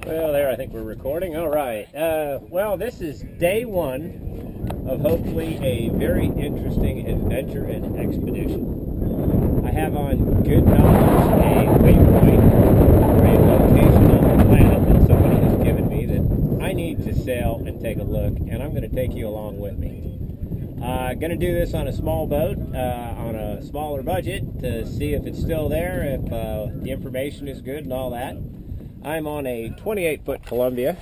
Well, there, I think we're recording. All right. Well, this is day one of hopefully a very interesting adventure and expedition. I have on Good Mountains a waypoint for a location on the planet that somebody has given me that I need to sail and take a look, and I'm going to take you along with me. Going to do this on a small boat, on a smaller budget, to see if it's still there, if the information is good and all that. I'm on a 28-foot Columbia,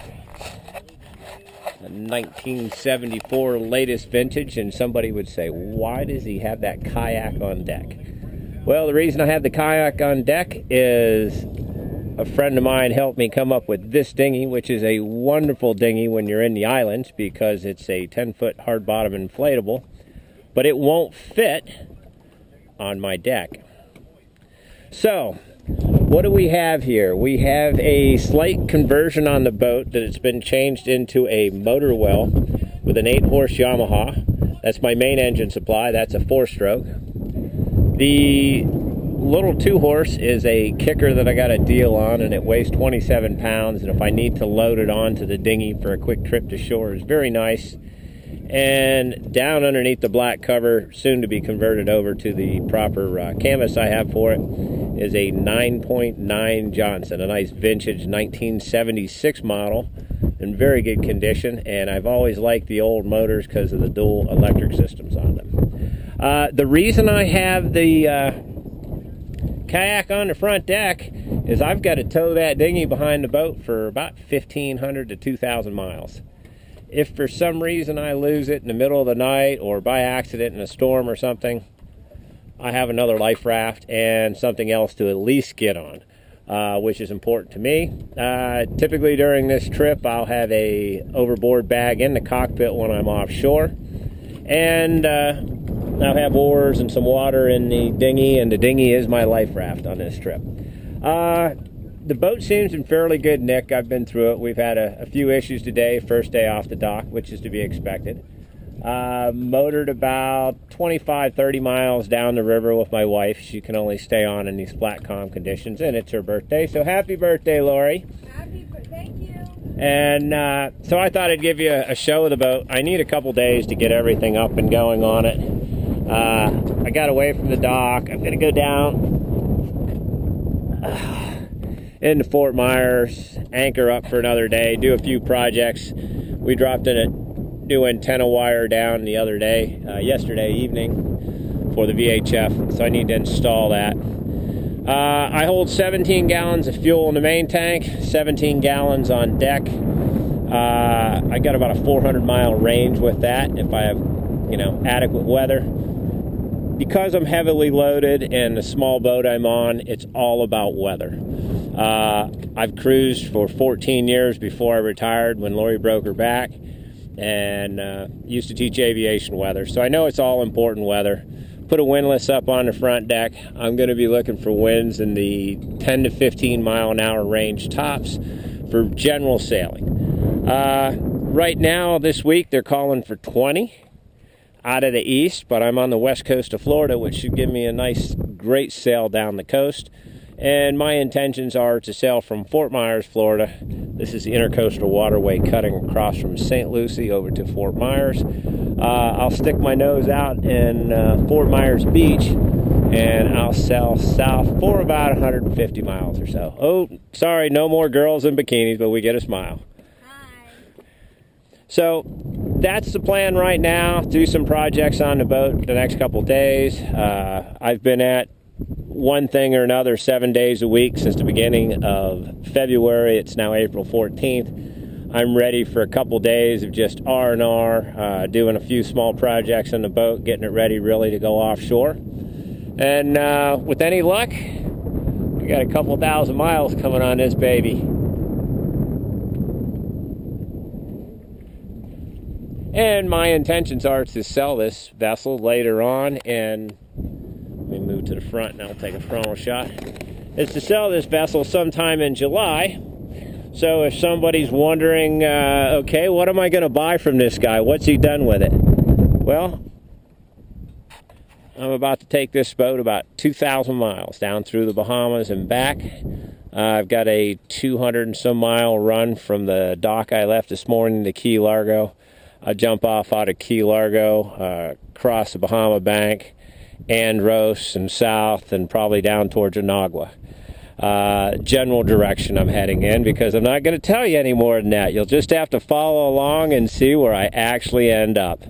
a 1974 latest vintage, and somebody would say, why does he have that kayak on deck? Well, the reason I have the kayak on deck is a friend of mine helped me come up with this dinghy, which is a wonderful dinghy when you're in the islands because it's a 10-foot hard bottom inflatable, but it won't fit on my deck. So, what do we have here? We have a slight conversion on the boat that it's been changed into a motor well with an 8-horse Yamaha. That's my main engine supply. That's a 4-stroke. The little 2-horse is a kicker that I got a deal on, and it weighs 27 pounds, and if I need to load it onto the dinghy for a quick trip to shore, it's very nice. And down underneath the black cover, soon to be converted over to the proper canvas I have for it, is a 9.9 Johnson, a nice vintage 1976 model in very good condition, and I've always liked the old motors because of the dual electric systems on them. The reason I have the kayak on the front deck is I've got to tow that dinghy behind the boat for about 1,500 to 2,000 miles. If for some reason I lose it in the middle of the night or by accident in a storm or something, I have another life raft and something else to at least get on, which is important to me. Typically during this trip, I'll have a overboard bag in the cockpit when I'm offshore, and I'll have oars and some water in the dinghy, and the dinghy is my life raft on this trip. The boat seems in fairly good nick. I've been through it. We've had a few issues today, first day off the dock, which is to be expected. Motored about 25-30 miles down the river with my wife. She can only stay on in these flat calm conditions, and it's her birthday, so happy birthday, Lori. Happy birthday, thank you. And so I thought I'd give you a show of the boat. I need a couple days to get everything up and going on it. I got away from the dock. I'm going to go down into Fort Myers, anchor up for another day, do a few projects. We dropped in a new antenna wire down the other day, yesterday evening, for the VHF, so I need to install that. I hold 17 gallons of fuel in the main tank, 17 gallons on deck. I got about a 400-mile range with that if I have, adequate weather. Because I'm heavily loaded and the small boat I'm on, it's all about weather. I've cruised for 14 years before I retired when Lori broke her back, and used to teach aviation weather. So I know it's all important weather. Put a windlass up on the front deck. I'm going to be looking for winds in the 10 to 15 mile an hour range tops for general sailing. Right now, this week, they're calling for 20 out of the east, but I'm on the west coast of Florida, which should give me a nice, great sail down the coast. And my intentions are to sail from Fort Myers, Florida. This is the intercoastal waterway cutting across from St. Lucie over to Fort Myers. I'll stick my nose out in Fort Myers Beach, and I'll sail south for about 150 miles or so. Oh, sorry, no more girls in bikinis, but we get a smile. Hi. So that's the plan right now. Do some projects on the boat the next couple days. I've been at one thing or another 7 days a week since the beginning of February. It's now April 14th. I'm ready for a couple days of just R&R, doing a few small projects on the boat, getting it ready really to go offshore. And with any luck, we got a couple thousand miles coming on this baby. And my intentions are to sell this vessel later on, and let me move to the front and I'll take a frontal shot. Is to sell this vessel sometime in July. So if somebody's wondering, okay, what am I going to buy from this guy? What's he done with it? Well, I'm about to take this boat about 2,000 miles down through the Bahamas and back. I've got a 200 and some mile run from the dock I left this morning to Key Largo. I jump off out of Key Largo, cross the Bahama Bank, Andros and south, and probably down towards Inagua. General direction I'm heading in, because I'm not going to tell you any more than that. You'll just have to follow along and see where I actually end up.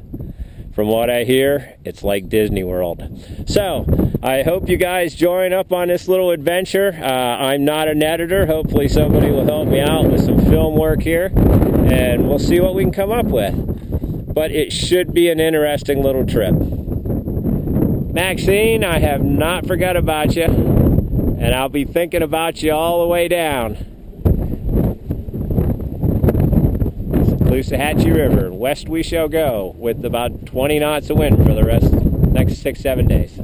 From what I hear, it's like Disney World. So, I hope you guys join up on this little adventure. I'm not an editor. Hopefully somebody will help me out with some film work here, and we'll see what we can come up with. But it should be an interesting little trip. Maxine, I have not forgot about you, and I'll be thinking about you all the way down. Caloosahatchee River, west we shall go, with about 20 knots of wind for the next 6-7 days.